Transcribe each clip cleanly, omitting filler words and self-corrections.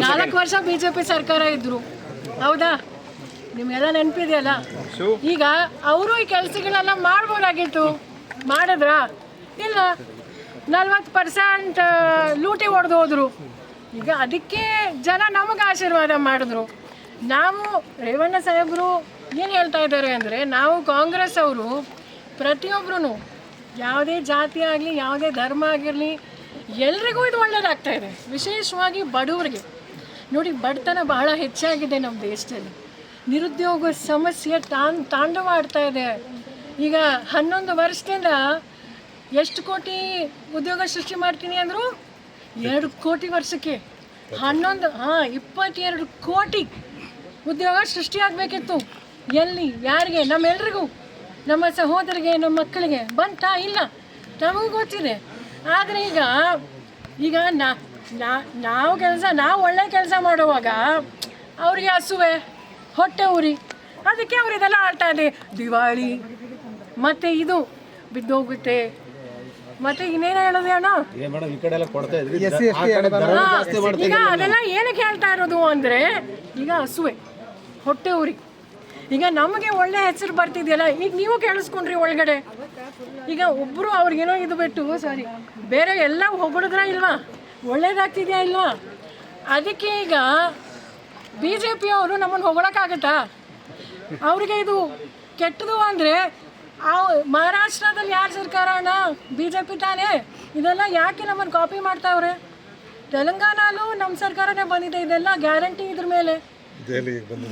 4 ವರ್ಷ BJP ಸರ್ಕಾರ ಇದ್ರು, ಹೌದಾ? ನಿಮಗೆಲ್ಲ ನೆನಪಿದೆಯಲ್ಲ. ಈಗ ಅವರು ಈ ಕೆಲಸಗಳೆಲ್ಲ ಮಾಡ್ಬೋದಾಗಿತ್ತು, ಮಾಡಿದ್ರಾ? ಇಲ್ಲ. 40% ಲೂಟಿ ಹೊಡೆದು ಹೋದ್ರು. ಈಗ ಅದಕ್ಕೆ ಜನ ನಮಗೆ ಆಶೀರ್ವಾದ ಮಾಡಿದ್ರು. ನಾವು ರೇವಣ್ಣ ಸಾಹೇಬರು ಏನು ಹೇಳ್ತಾ ಇದ್ದಾರೆ ಅಂದರೆ, ನಾವು ಕಾಂಗ್ರೆಸ್ ಅವರು ಪ್ರತಿಯೊಬ್ಬರೂ ಯಾವುದೇ ಜಾತಿ ಆಗಲಿ ಯಾವುದೇ ಧರ್ಮ ಆಗಿರಲಿ ಎಲ್ರಿಗೂ ಇದು ಒಳ್ಳೆಯದಾಗ್ತಾ ಇದೆ. ವಿಶೇಷವಾಗಿ ಬಡವರಿಗೆ ನೋಡಿ, ಬಡತನ ಬಹಳ ಹೆಚ್ಚಾಗಿದೆ ನಮ್ಮ ದೇಶದಲ್ಲಿ. ನಿರುದ್ಯೋಗ ಸಮಸ್ಯೆ ತಾಂಡವ ಆಡ್ತಾ ಇದೆ. ಈಗ 11 ವರ್ಷದಿಂದ ಎಷ್ಟು ಕೋಟಿ ಉದ್ಯೋಗ ಸೃಷ್ಟಿ ಮಾಡ್ತೀನಿ ಅಂದರು? 2 ಕೋಟಿ ವರ್ಷಕ್ಕೆ 22 ಕೋಟಿ ಉದ್ಯೋಗ ಸೃಷ್ಟಿಯಾಗಬೇಕಿತ್ತು. ಎಲ್ಲಿ, ಯಾರಿಗೆ? ನಮ್ಮೆಲ್ರಿಗೂ, ನಮ್ಮ ಸಹೋದರಿಗೆ, ನಮ್ಮ ಮಕ್ಕಳಿಗೆ ಬಂತಾ? ಇಲ್ಲ, ನಮಗೂ ಗೊತ್ತಿದೆ. ಆದರೆ ಈಗ ನಾವು ಒಳ್ಳೆ ಕೆಲಸ ಮಾಡುವಾಗ ಅವ್ರಿಗೆ ಹಸುವೆ, ಹೊಟ್ಟೆ ಉರಿ, ಅದಕ್ಕೆ ಅವ್ರು ಇದೆಲ್ಲ ಆಡ್ತಾ ಇದೆ. ದಿವಾಳಿ ಮತ್ತು ಇದು ಬಿದ್ದೋಗುತ್ತೆ, ಮತ್ತೆ ಇನ್ನೇನು ಹೇಳೋದು ಅಣ್ಣ? ಈಗ ಅದೆಲ್ಲ ಏನಕ್ಕೆ ಹೇಳ್ತಾ ಇರೋದು ಅಂದರೆ, ಈಗ ಹಸುವೆ, ಹೊಟ್ಟೆ ಉರಿ. ಈಗ ನಮಗೆ ಒಳ್ಳೆ ಹೆಸರು ಬರ್ತಿದೆಯಲ್ಲ, ಈಗ ನೀವು ಕೇಳಿಸ್ಕೊಂಡ್ರಿ ಒಳಗಡೆ. ಈಗ ಒಬ್ಬರು ಅವ್ರಿಗೇನೋ ಇದು ಬಿಟ್ಟು ಬೇರೆ ಎಲ್ಲ ಹೊಗಳಿದ್ರ ಇಲ್ವಾ? ಒಳ್ಳೇದಾಗ್ತಿದೆಯಾ ಇಲ್ವಾ? ಅದಕ್ಕೆ ಈಗ BJP ಅವರು ನಮ್ಮನ್ನು ಹೊಗಳಕ್ಕಾಗತ್ತಾ? ಅವ್ರಿಗೆ ಇದು ಕೆಟ್ಟದು ಅಂದರೆ, ಮಹಾರಾಷ್ಟ್ರದಲ್ಲಿ ಯಾರು ಸರ್ಕಾರನ? BJP ತಾನೇ. ಇದೆಲ್ಲ ಯಾಕೆ ನಮ್ಮನ್ನು ಕಾಪಿ ಮಾಡ್ತಾವ್ರೆ? ತೆಲಂಗಾಣಲ್ಲೂ ನಮ್ಮ ಸರ್ಕಾರನೇ ಬಂದಿದೆ, ಇದೆಲ್ಲ ಗ್ಯಾರಂಟಿ ಇದ್ರ ಮೇಲೆ.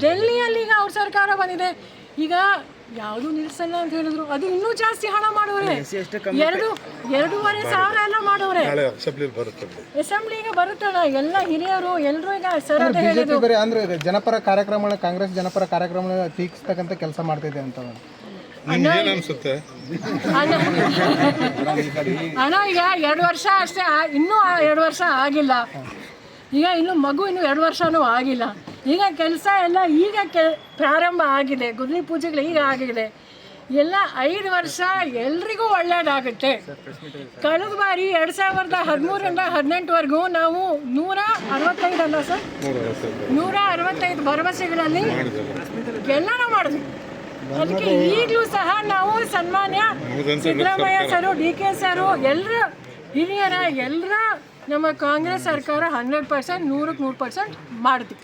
ಡೆಲ್ಲಿಯಲ್ಲಿ ಈಗ ಅವ್ರ ಸರ್ಕಾರ ಬಂದಿದೆ. ಈಗ ಯಾವುದು ನಿಲ್ಸಲ್ಲ ಅಂತ ಹೇಳಿದ್ರು, ಅದು ಇನ್ನೂ ಜಾಸ್ತಿ ಹಣ ಮಾಡೋರೆ. 2,500 ಎಲ್ಲ ಮಾಡೋರೆ. ಅಸೆಂಬ್ಲಿಗೆ ಬರುತ್ತಲ್ಲ ಎಲ್ಲ ಹಿರಿಯರು ಎಲ್ಲರೂ. ಈಗ ಸರ್ ಅದೇ ಹೇಳಿದ್ರು, ಅಂದ್ರೆ ಜನಪರ ಕಾರ್ಯಕ್ರಮ, ಕಾಂಗ್ರೆಸ್ ಜನಪರ ಕಾರ್ಯಕ್ರಮ ಟೀಕಿಸ್ತಕ್ಕಂಥ ಕೆಲಸ ಮಾಡ್ತಿದೆ ಅಂತ ಅಣ್ಣ. ಈಗ 2 ವರ್ಷ ಅಷ್ಟೇ, ಇನ್ನೂ 2 ವರ್ಷ ಆಗಿಲ್ಲ. ಈಗ ಇನ್ನು 2 ವರ್ಷನೂ ಆಗಿಲ್ಲ. ಈಗ ಕೆಲಸ ಎಲ್ಲ ಈಗ ಪ್ರಾರಂಭ ಆಗಿದೆ. ಗುದ್ಲಿ ಪೂಜೆಗಳು ಈಗ ಆಗಿದೆ. ಎಲ್ಲ 5 ವರ್ಷ ಎಲ್ರಿಗೂ ಒಳ್ಳೆಯದಾಗುತ್ತೆ. ಕಳೆದ ಬಾರಿ 2013ರಿಂದ 2018ವರೆಗೂ ನಾವು 165 ಅಲ್ಲ ಸರ್, 165 ಭರವಸೆಗಳಲ್ಲಿ ಎಲ್ಲನೂ ಮಾಡಿದ್ವಿ. ಅದಕ್ಕೆ ಈಗಲೂ ಸಹ ನಾವು ಸನ್ಮಾನ್ಯ ಸಿದ್ದರಾಮಯ್ಯ ಸರು, DK ಸರು, ಎಲ್ಲರ ಹಿರಿಯರ ಎಲ್ಲರ ನಮ್ಮ ಕಾಂಗ್ರೆಸ್ ಸರ್ಕಾರ 100% 100% ಮಾಡಿದ್ವಿ.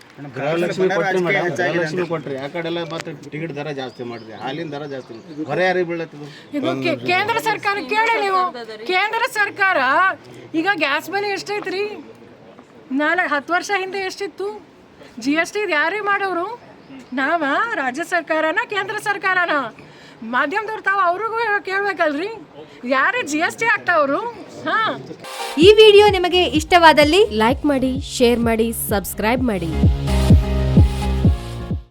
ಟಿಕೆಟ್ ದರ ಜಾಸ್ತಿ ಮಾಡಿದೆ, ಹಾಲಿನ ದರ ಜಾಸ್ತಿ, ಹೊರೆ ಯಾರಿಗೆ ಬೀಳತ್ತದು? ಇದು ಕೇಂದ್ರ ಸರ್ಕಾರ ಕೇಳಿ ನೀವು. ಕೇಂದ್ರ ಸರ್ಕಾರ ಈಗ ಗ್ಯಾಸ್ ಬೆಲೆ ಎಷ್ಟೈತ್ರಿ? 10 ವರ್ಷ ಹಿಂದೆ ಎಷ್ಟಿತ್ತು? GST ಇದು ಯಾರೇ ಮಾಡೋರು? ನಾವ? ರಾಜ್ಯ ಸರ್ಕಾರನ ಕೇಂದ್ರ ಸರ್ಕಾರನ? ಮಾಧ್ಯಮದವ್ರು ತಾವು ಅವ್ರಿಗೂ ಕೇಳಬೇಕಲ್ರಿ, ಯಾರೇ GST ಆಗ್ತಾವ್ರು? ಈ ವಿಡಿಯೋ ನಿಮಗೆ ಇಷ್ಟವಾದಲ್ಲಿ ಲೈಕ್ ಮಾಡಿ, ಶೇರ್ ಮಾಡಿ, ಸಬ್ಸ್ಕ್ರೈಬ್ ಮಾಡಿ.